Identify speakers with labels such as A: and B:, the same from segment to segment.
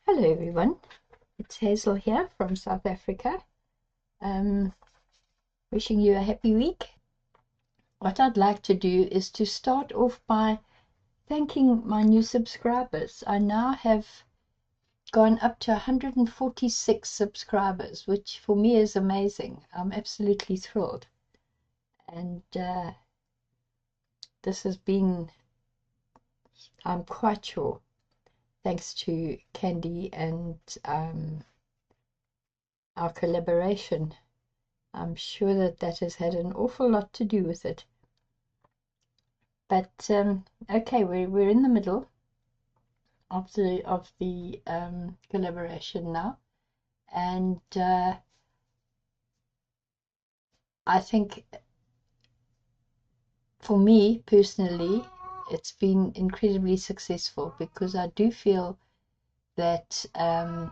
A: Hello everyone, it's Hazel here from South Africa. Wishing you a happy week. What I'd like to do is to start off by thanking my new subscribers. I now have gone up to 146 subscribers, which for me is amazing. I'm absolutely thrilled. And this has been, I'm quite sure, thanks to Candy and our collaboration. I'm sure that has had an awful lot to do with it. But okay, we're in the middle of the collaboration now, and I think for me personally, it's been incredibly successful because I do feel that I've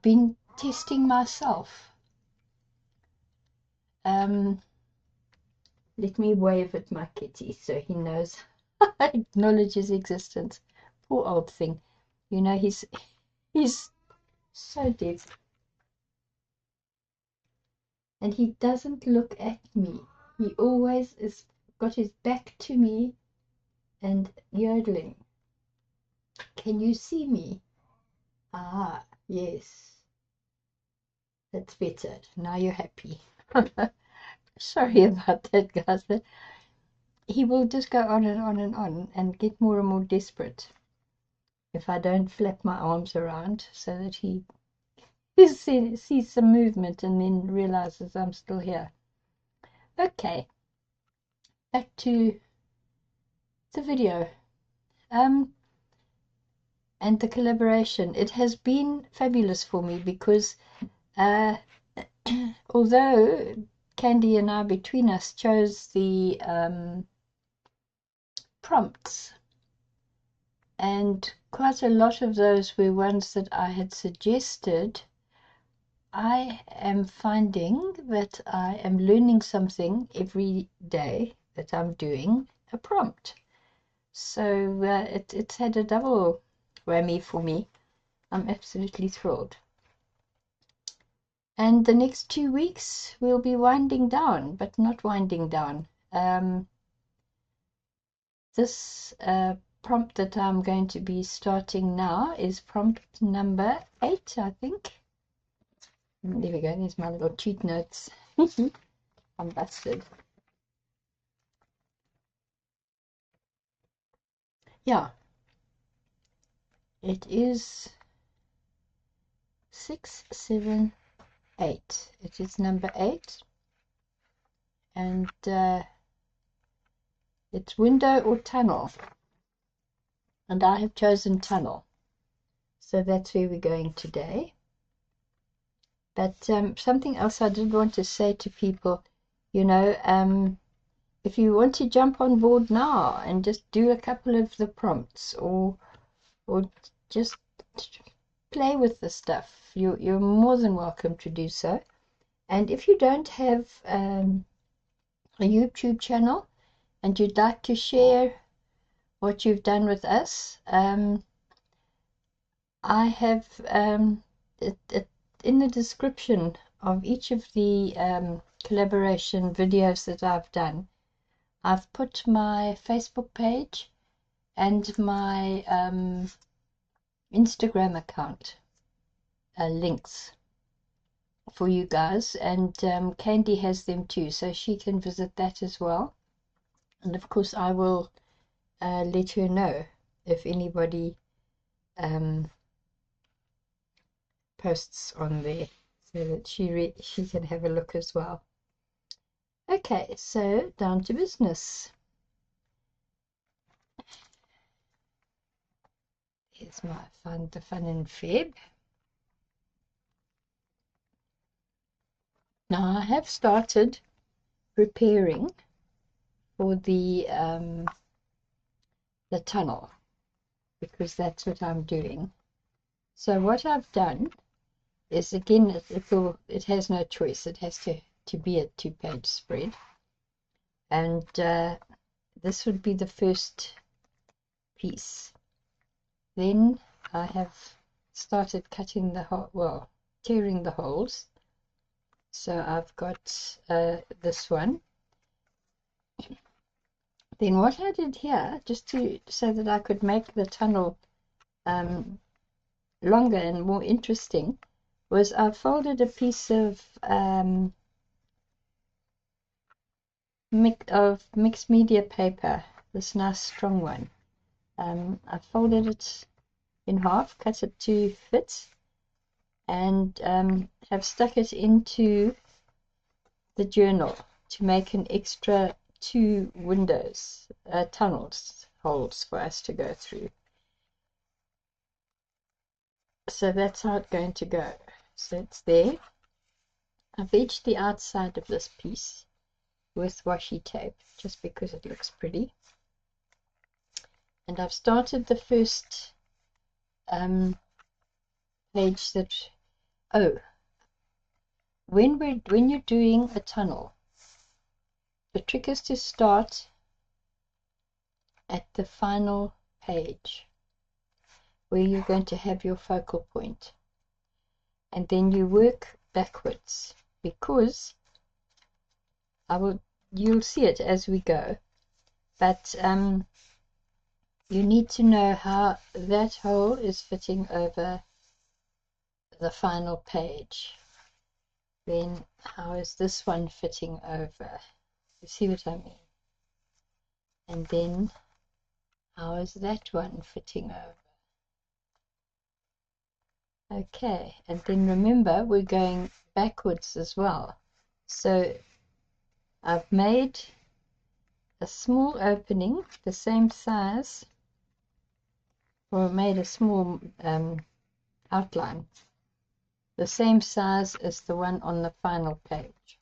A: been testing myself. Let me wave at my kitty so he knows I acknowledge his existence. Poor old thing. You know, he's so deaf. And he doesn't look at me. He always is got his back to me and yodeling. Can you see me? Ah, yes. That's better. Now you're happy. Sorry about that, guys. But he will just go on and on and on and get more and more desperate if I don't flap my arms around so that he sees some movement and then realizes I'm still here. Okay, back to the video and the collaboration. It has been fabulous for me because although Candy and I between us chose the prompts, and quite a lot of those were ones that I had suggested, I am finding that I am learning something every day that I'm doing a prompt. So it's had a double whammy for me. I'm absolutely thrilled. And the next 2 weeks we'll be winding down, but not winding down. This prompt that I'm going to be starting now is prompt number 8, I think. There we go, there's my little cheat notes. I'm busted. Yeah, it is 6, 7, 8. It is number 8, and it's window or tunnel, and I have chosen tunnel, so that's where we're going today. But something else I did want to say to people, you know, if you want to jump on board now and just do a couple of the prompts or just play with the stuff, you're more than welcome to do so. And if you don't have a YouTube channel and you'd like to share what you've done with us, I have in the description of each of the collaboration videos that I've done, I've put my Facebook page and my Instagram account links for you guys, and Candy has them too, so she can visit that as well. And of course I will let her know if anybody posts on there so that she can have a look as well. Okay, so down to business. Here's my the fun in Feb. Now I have started preparing for the tunnel, because that's what I'm doing. So what I've done is, again, it has no choice. It has to be a 2-page spread, and this would be the first piece. Then I have started cutting the hole, well, tearing the holes. So I've got this one. Then what I did here, just so that I could make the tunnel longer and more interesting, was I folded a piece of mixed media paper, this nice strong one. I folded it in half, cut it to fit, and have stuck it into the journal to make an extra 2 windows, holes for us to go through. So that's how it's going to go. So it's there. I've edged the outside of this piece with washi tape just because it looks pretty. And I've started the first page that, when you're doing a tunnel, the trick is to start at the final page where you're going to have your focal point, and then you work backwards, because you'll see it as we go, but you need to know how that hole is fitting over the final page. Then how is this one fitting over? You see what I mean? And then how is that one fitting over? Okay, and then remember we're going backwards as well. So I've made a small opening the same size, or made a small outline the same size as the one on the final page,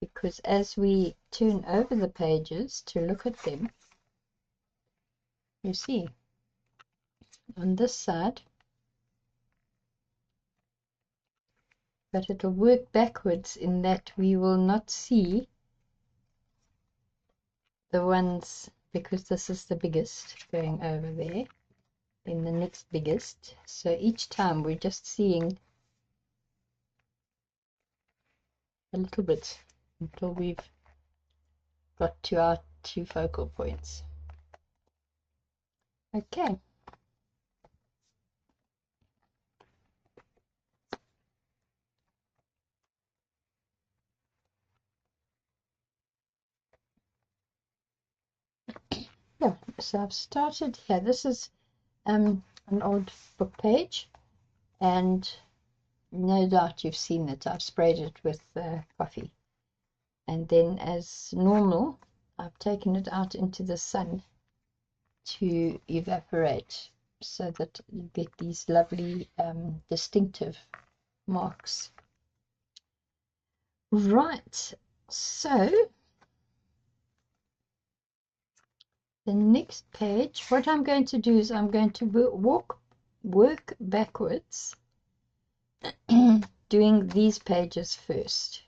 A: because as we turn over the pages to look at them, you see on this side, but it'll work backwards in that we will not see the ones, because this is the biggest going over there, then the next biggest. So each time we're just seeing a little bit until we've got to our 2 focal points. Okay. Yeah, so I've started here. This is an old book page, and no doubt you've seen it. I've sprayed it with coffee, and then as normal I've taken it out into the sun to evaporate, so that you get these lovely distinctive marks. Right, so the next page, what I'm going to do is I'm going to work backwards, doing these pages first.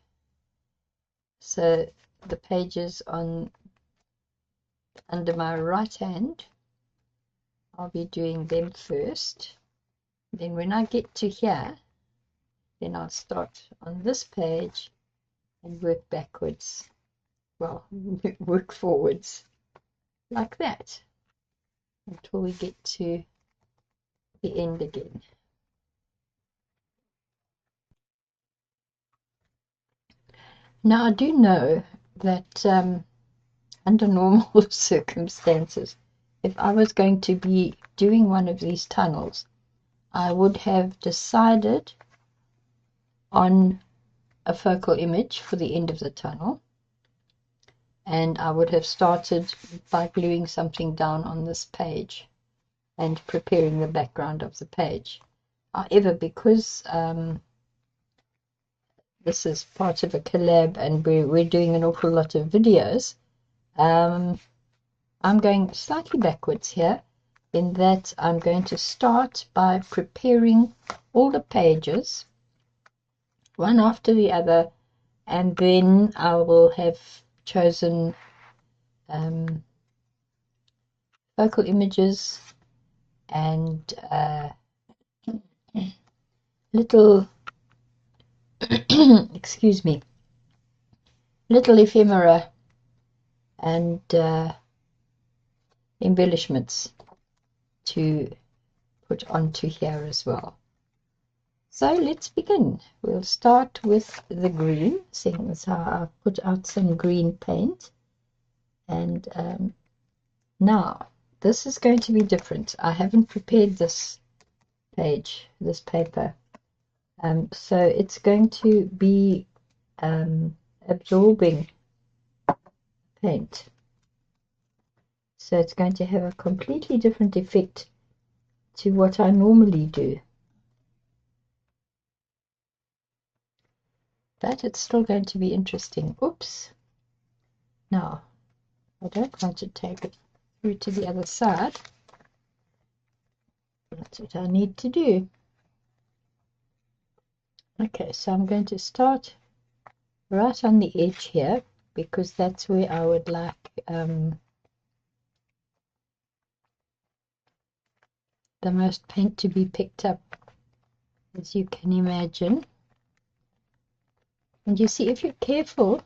A: So the pages under my right hand, I'll be doing them first. Then when I get to here, then I'll start on this page and work backwards. Well, work forwards like that until we get to the end again. Now I do know that under normal circumstances, if I was going to be doing one of these tunnels, I would have decided on a focal image for the end of the tunnel, and I would have started by gluing something down on this page and preparing the background of the page. However, because this is part of a collab and we're doing an awful lot of videos, I'm going slightly backwards here, in that I'm going to start by preparing all the pages one after the other, and then I will have chosen focal images and little excuse me, little ephemera and embellishments to put onto here as well. So let's begin. We'll start with the green, seeing as how I've put out some green paint. And now this is going to be different. I haven't prepared this page, this paper, so it's going to be absorbing paint. So it's going to have a completely different effect to what I normally do. But it's still going to be interesting. Oops. Now, I don't want to take it through to the other side. That's what I need to do. Okay, so I'm going to start right on the edge here, because that's where I would like the most paint to be picked up, as you can imagine. And you see, if you're careful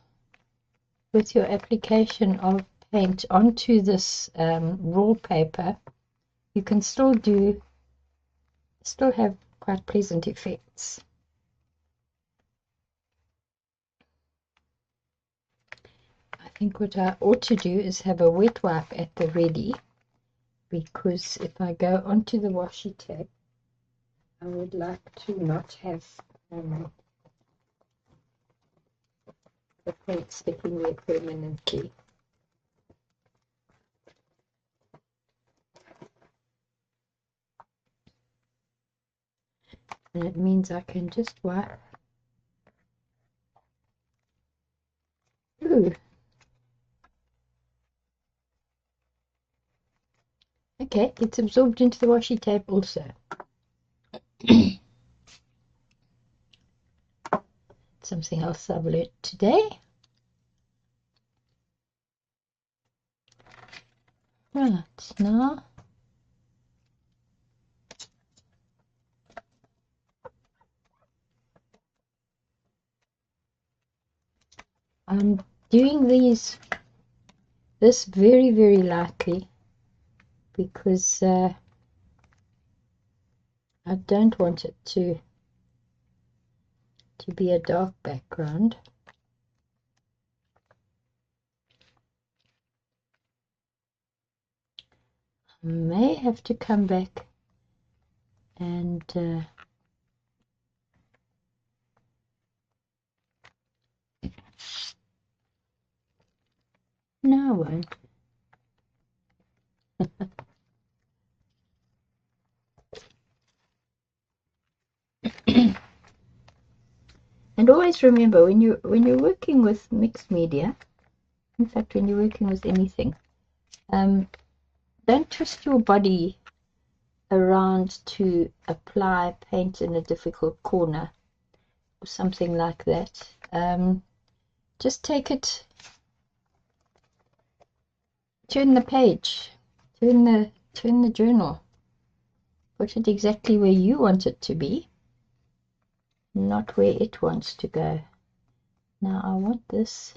A: with your application of paint onto this raw paper, you can still have quite pleasant effects. I think what I ought to do is have a wet wipe at the ready, because if I go onto the washi tape, I would like to not have the paint sticking there permanently. And it means I can just wipe. Ooh. Okay, it's absorbed into the washi tape also. Something else I've learned today. Right, now I'm doing this very, very lightly, because I don't want it to be a dark background. I may have to come back and no, I won't. And always remember, when you're working with mixed media, in fact when you're working with anything, don't twist your body around to apply paint in a difficult corner or something like that. Just take it, turn the page, turn the journal, put it exactly where you want it to be, not where it wants to go. Now I want this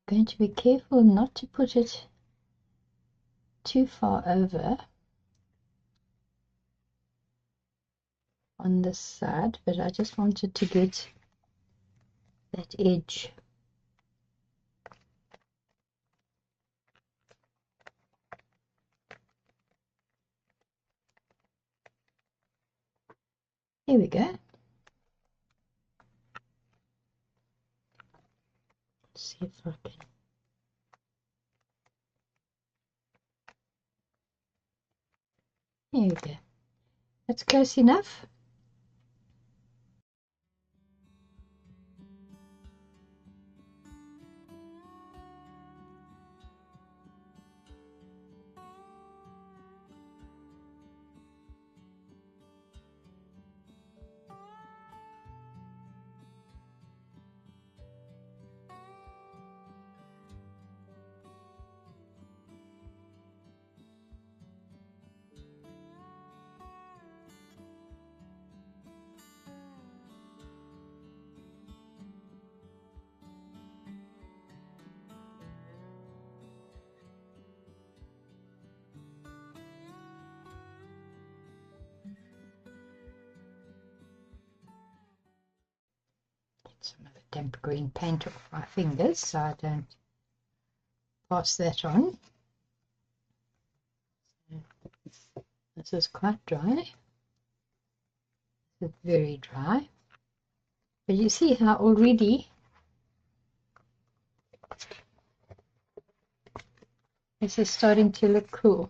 A: I'm going to be careful not to put it too far over on this side, but I just wanted to get that edge. Here we go. Let's see if I can. Here we go. That's close enough. some of the damp green paint off my fingers so I don't pass that on. This is quite dry. It's very dry. But you see how already this is starting to look cool.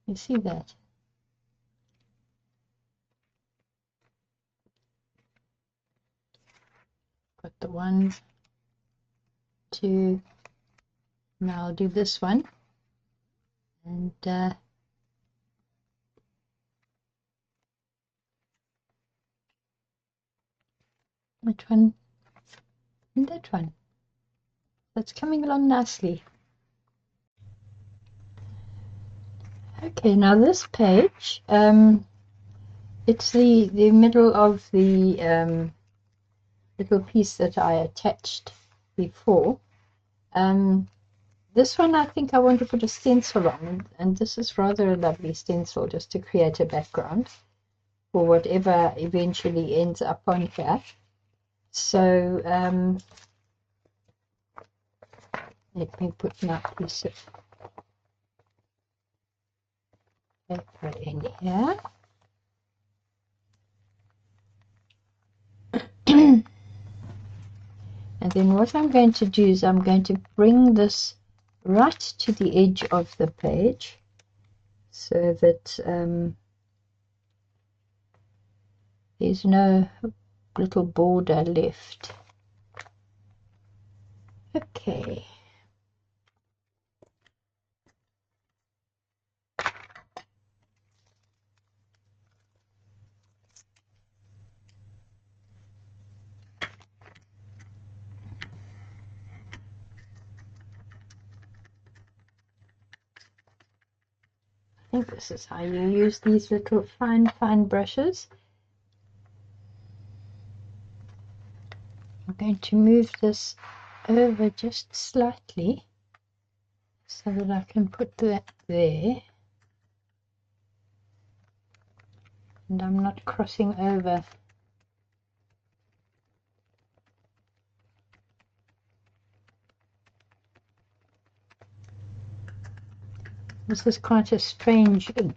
A: You see that? Got the 1, 2. Now I'll do this one. And which one? And that one. That's coming along nicely. Okay, now this page, it's the middle of the little piece that I attached before. This one I think I want to put a stencil on, and this is rather a lovely stencil just to create a background for whatever eventually ends up on here. So let me put my piece of paper in here. And then what I'm going to do is I'm going to bring this right to the edge of the page so that there's no little border left. Okay. I think this is how you use these little fine brushes. I'm going to move this over just slightly so that I can put that there. And I'm not crossing over. This is quite a strange ink.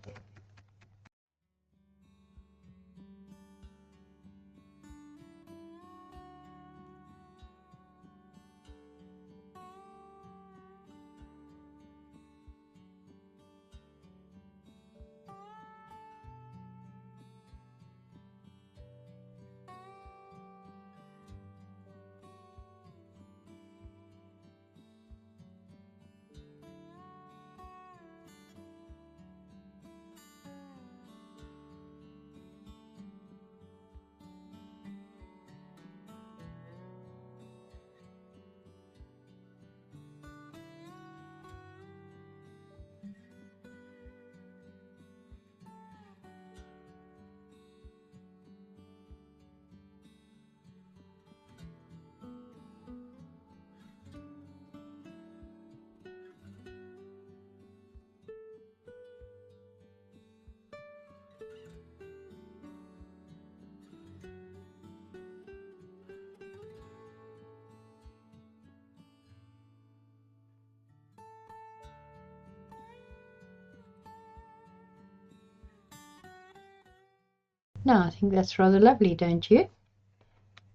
A: Now I think that's rather lovely, don't you?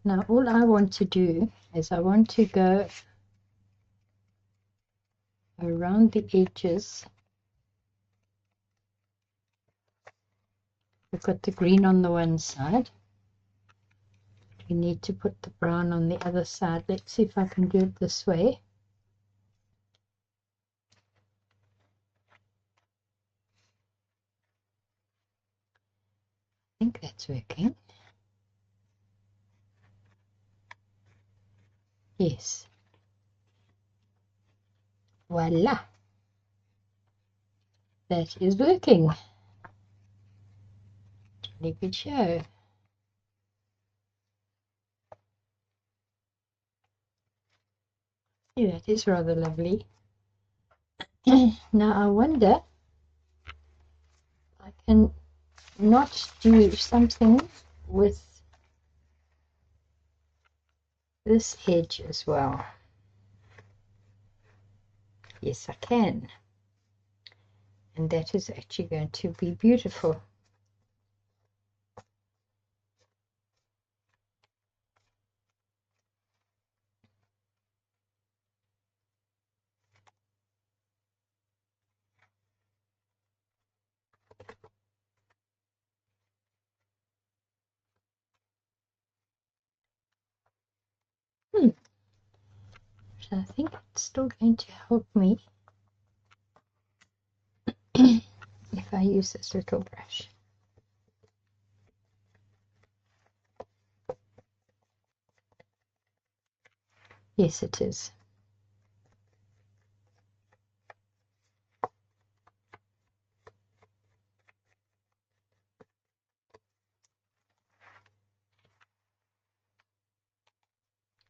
A: Now all I want to do is I want to go around the edges. We've got the green on the one side. We need to put the brown on the other side. Let's see if I can do it this way. I think that's working. Yes. Voila. That is working. Jolly good show. Yeah, that is rather lovely. Now I wonder if I can not do something with this edge as well. Yes, I can. And that is actually going to be beautiful. So I think it's still going to help me if I use this little brush. Yes, it is.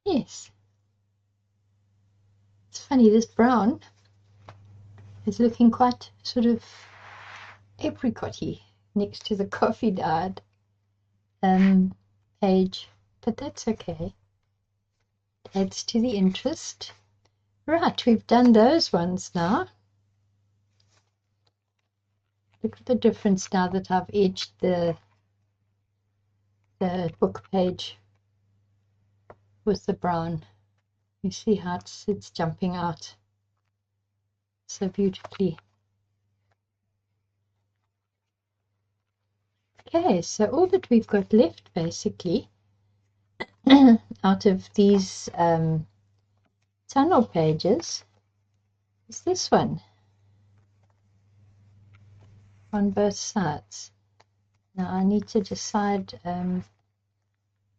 A: Yes. It's funny, this brown is looking quite sort of apricot-y next to the coffee dyed page, but that's okay. It adds to the interest. Right, we've done those ones now. Look at the difference now that I've edged the book page with the brown. You see how it's jumping out so beautifully. Okay, so all that we've got left basically out of these tunnel pages is this one on both sides. Now I need to decide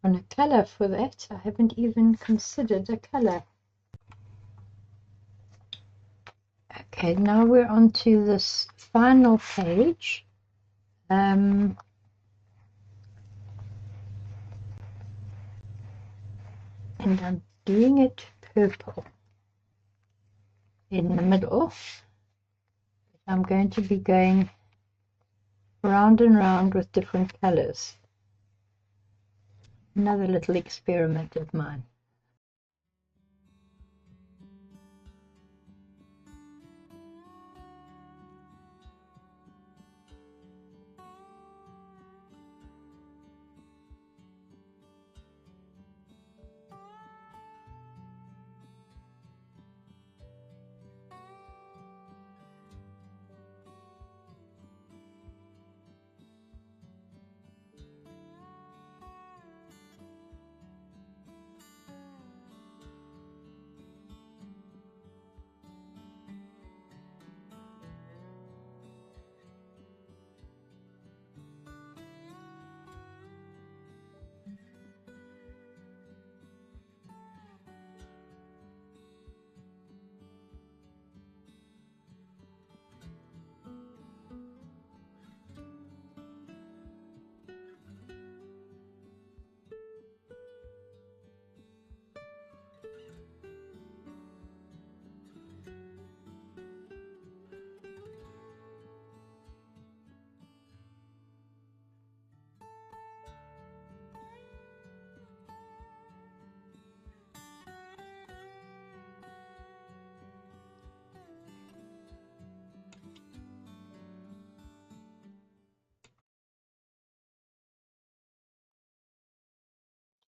A: on a color for that. I haven't even considered a color. Okay, now we're on to this final page. And I'm doing it purple in the middle. I'm going to be going round and round with different colors. Another little experiment of mine.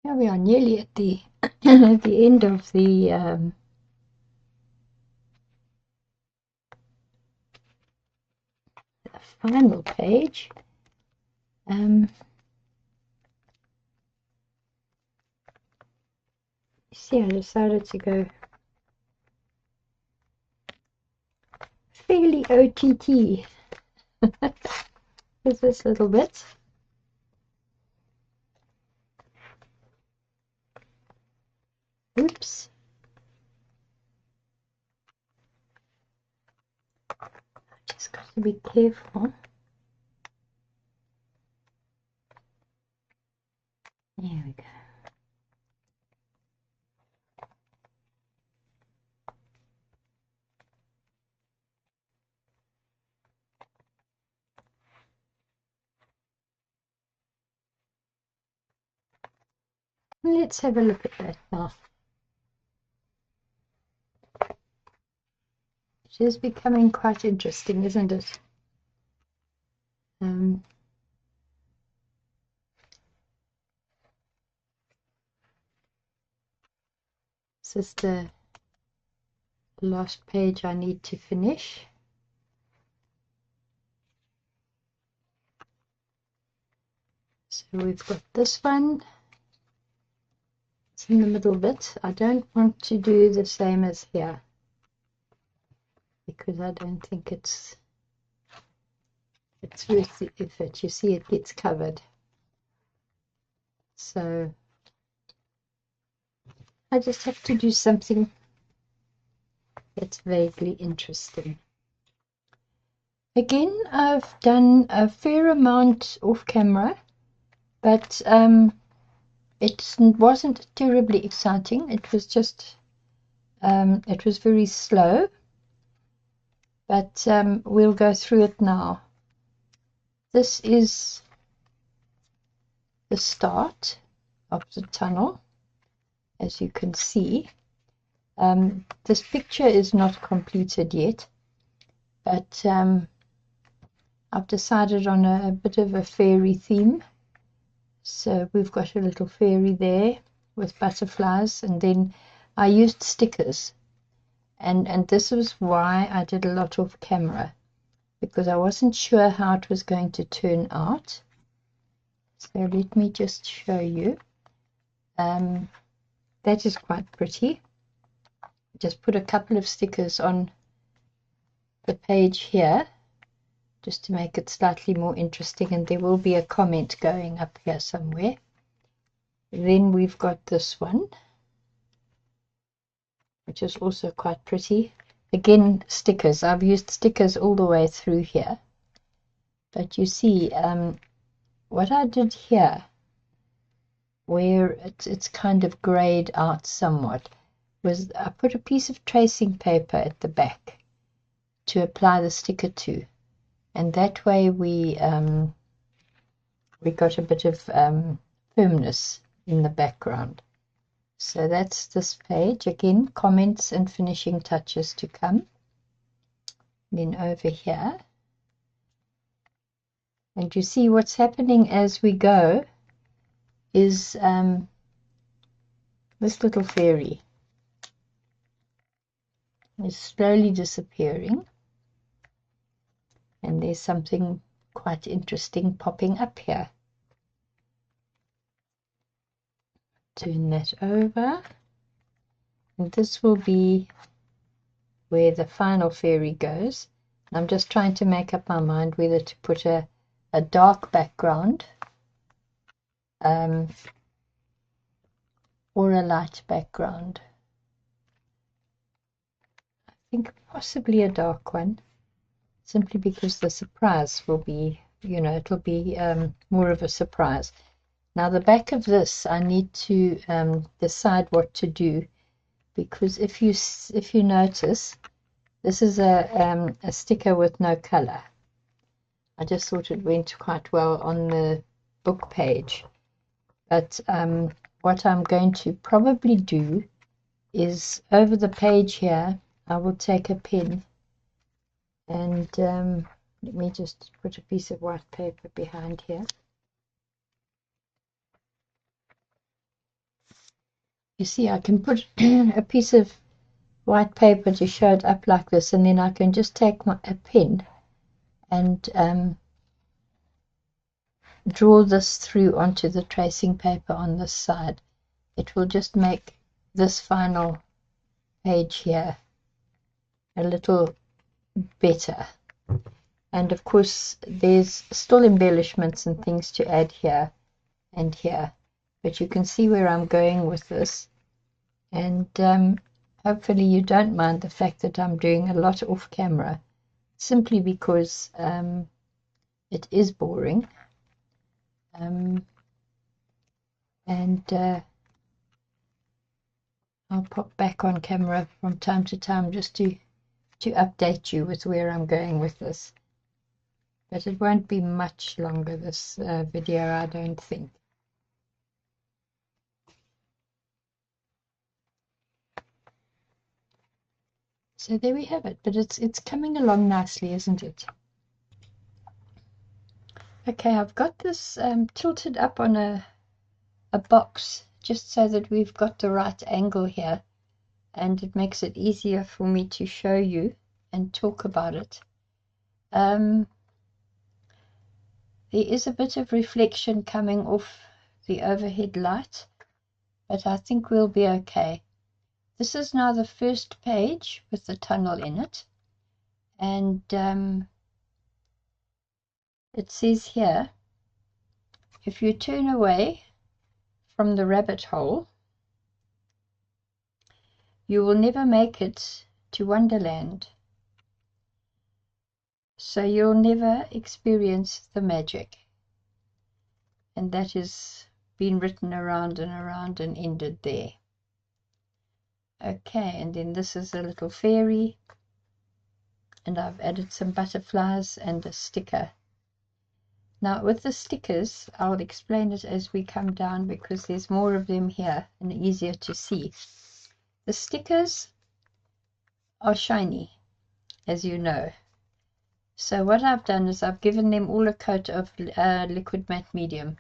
A: Here we are nearly at the at the end of the final page. You see, I decided to go fairly OTT with this little bit. Oops. Just got to be careful. There we go. Let's have a look at that now. It is becoming quite interesting, isn't it? This is the last page I need to finish. So we've got this one. It's in the middle bit. I don't want to do the same as here because I don't think it's worth the effort. You see, it gets covered. So I just have to do something that's vaguely interesting. Again, I've done a fair amount off camera, but it wasn't terribly exciting. It was just, it was very slow, but we'll go through it now. This is the start of the tunnel, as you can see. This picture is not completed yet, but I've decided on a bit of a fairy theme. So we've got a little fairy there with butterflies, and then I used stickers, and this was why I did a lot off camera, because I wasn't sure how it was going to turn out. So let me just show you. That is quite pretty. Just put a couple of stickers on the page here just to make it slightly more interesting, and there will be a comment going up here somewhere. Then we've got this one, which is also quite pretty. Again, stickers. I've used stickers all the way through here, but you see what I did here, where it's kind of grayed out somewhat, was I put a piece of tracing paper at the back to apply the sticker to, and that way we got a bit of firmness in the background. So that's this page. Again, comments and finishing touches to come. Then over here, and you see what's happening as we go is this little fairy is slowly disappearing, and there's something quite interesting popping up here. Turn that over, and this will be where the final fairy goes. I'm just trying to make up my mind whether to put a dark background or a light background. I think possibly a dark one, simply because the surprise will be, it'll be more of a surprise. Now the back of this, I need to decide what to do, because if you notice, this is a sticker with no color. I just thought it went quite well on the book page, but what I'm going to probably do is over the page here, I will take a pen and let me just put a piece of white paper behind here. You see, I can put a piece of white paper to show it up like this, and then I can just take a pen and draw this through onto the tracing paper on this side. It will just make this final page here a little better. And of course there's still embellishments and things to add here and here, but you can see where I'm going with this, and hopefully you don't mind the fact that I'm doing a lot off camera, simply because it is boring, and I'll pop back on camera from time to time just to update you with where I'm going with this. But it won't be much longer, this video, I don't think. So there we have it, but it's coming along nicely, isn't it? Okay, I've got this tilted up on a box just so that we've got the right angle here, and it makes it easier for me to show you and talk about it. There is a bit of reflection coming off the overhead light, but I think we'll be okay. This is now the first page with the tunnel in it, and it says here, if you turn away from the rabbit hole, you will never make it to Wonderland. So you'll never experience the magic. And that has been written around and around and ended there. Okay, and then this is a little fairy. And I've added some butterflies and a sticker. Now with the stickers, I'll explain it as we come down because there's more of them here and easier to see. The stickers are shiny, as you know. So what I've done is I've given them all a coat of liquid matte medium,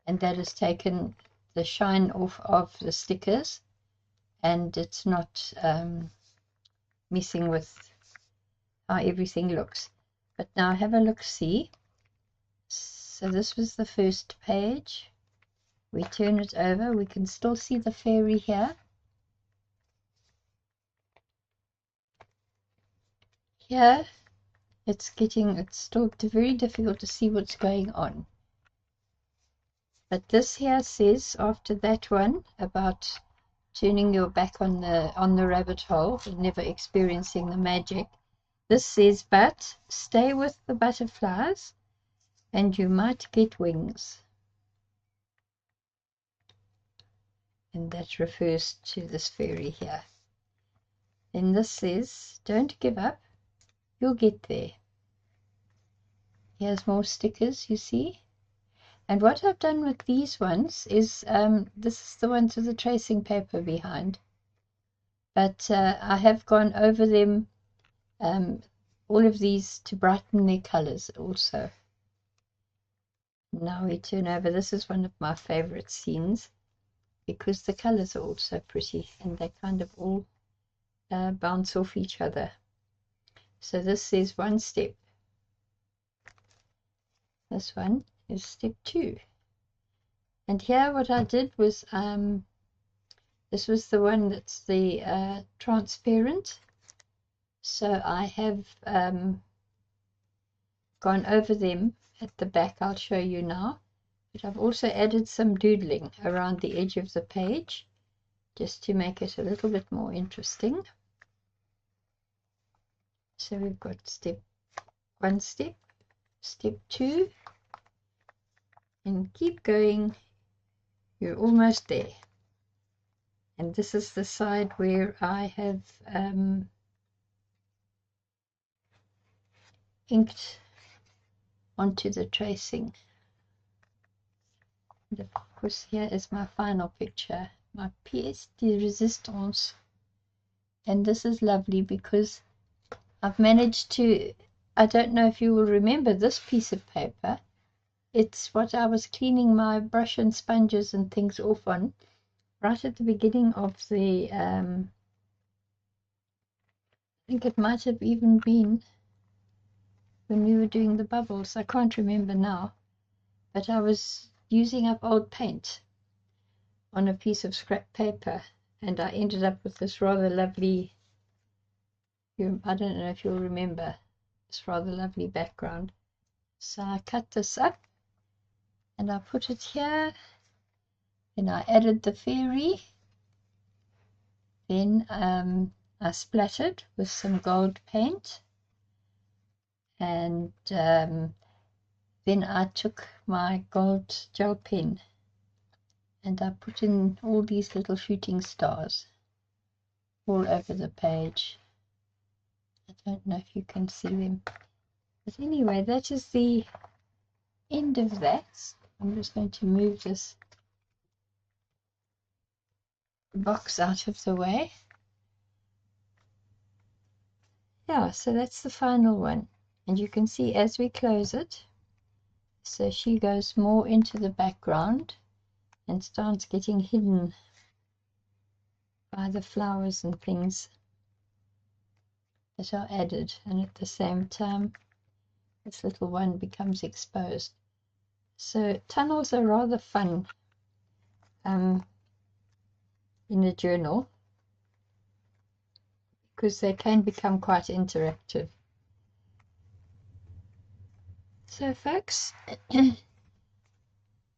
A: and that has taken the shine off of the stickers, and it's not messing with how everything looks. But now have a look, see. So this was the first page. We turn it over, we can still see the fairy here. Here it's still very difficult to see what's going on. But this here says, after that one about turning your back on the rabbit hole and never experiencing the magic, this says, but stay with the butterflies and you might get wings. And that refers to this fairy here. Then this says, don't give up, you'll get there. Here's more stickers, you see. And what I've done with these ones is, this is the ones with the tracing paper behind. But I have gone over them, all of these, to brighten their colors also. Now we turn over. This is one of my favorite scenes because the colors are all so pretty and they kind of all bounce off each other. So this says one step. This one is step 2. And here what I did was, this was the one that's the transparent. So I have gone over them at the back. I'll show you now. But I've also added some doodling around the edge of the page just to make it a little bit more interesting. So we've got step 1, step 2, and keep going. You're almost there. And this is the side where I have inked onto the tracing. And of course here is my final picture, my pièce de résistance. And this is lovely because I've managed to, I don't know if you will remember this piece of paper. It's what I was cleaning my brush and sponges and things off on right at the beginning of the, I think it might have even been when we were doing the bubbles. I can't remember now, but I was using up old paint on a piece of scrap paper, and I ended up with this rather lovely, I don't know if you'll remember, this rather lovely background. So I cut this up and I put it here, then I added the fairy, then I splattered with some gold paint, and then I took my gold gel pen and I put in all these little shooting stars all over the page. I don't know if you can see them, but anyway, that is the end of that. I'm just going to move this box out of the way. yeah, so that's the final one. And you can see as we close it, so she goes more into the background and starts getting hidden by the flowers and things that are added, and at the same time this little one becomes exposed. So tunnels are rather fun in a journal because they can become quite interactive. So folks,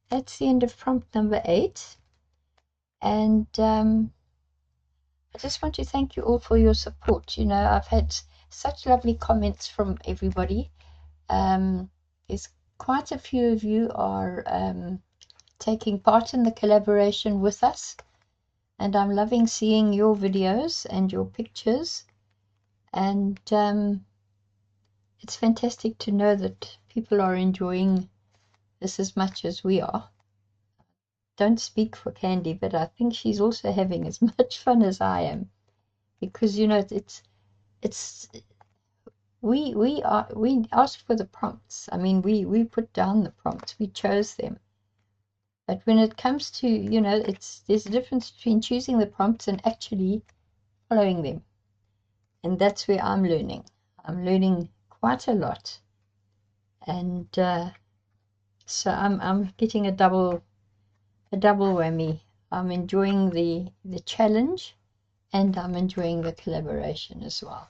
A: that's the end of prompt number 8, and I just want to thank you all for your support. You know, I've had such lovely comments from everybody. There's quite a few of you are taking part in the collaboration with us, and I'm loving seeing your videos and your pictures, and it's fantastic to know that people are enjoying this as much as we are. Don't speak for Candy, but I think she's also having as much fun as I am, because you know we asked for the prompts. I mean, we put down the prompts, we chose them. But when it comes to, you know, there's a difference between choosing the prompts and actually following them. And that's where I'm learning. I'm learning quite a lot. And so I'm getting a double whammy. I'm enjoying the challenge, and I'm enjoying the collaboration as well.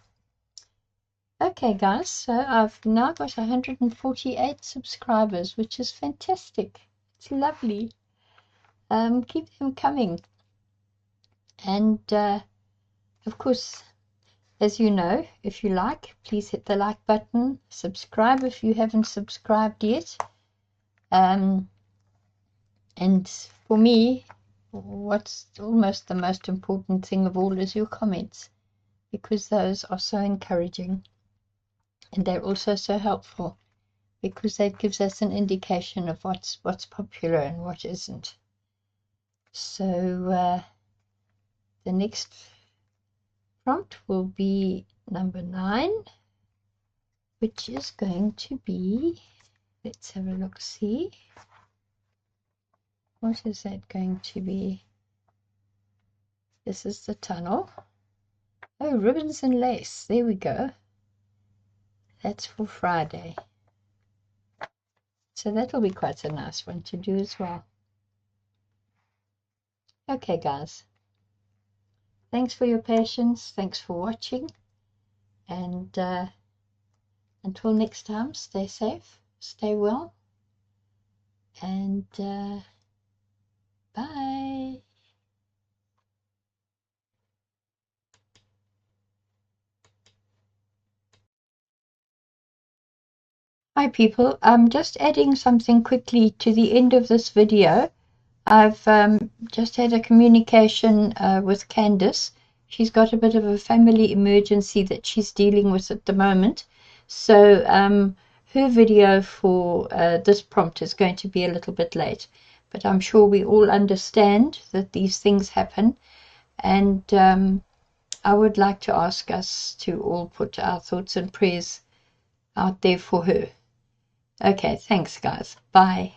A: Okay guys, so I've now got 148 subscribers, which is fantastic. It's lovely. Keep them coming. And of course, as you know, if you like, please hit the like button. Subscribe if you haven't subscribed yet. And for me, what's almost the most important thing of all is your comments, because those are so encouraging, and they're also so helpful, because that gives us an indication of what's popular and what isn't. So the next prompt will be number 9, which is going to be, let's have a look, see, what is that going to be? This is the tunnel. Oh, ribbons and lace, there we go. That's for Friday. So that'll be quite a nice one to do as well. Okay guys, thanks for your patience, thanks for watching, and until next time, stay safe, stay well, and bye. Hi people, I'm just adding something quickly to the end of this video. I've just had a communication with Candice. She's got a bit of a family emergency that she's dealing with at the moment. So her video for this prompt is going to be a little bit late. But I'm sure we all understand that these things happen. And I would like to ask us to all put our thoughts and prayers out there for her. Okay, thanks guys. Bye.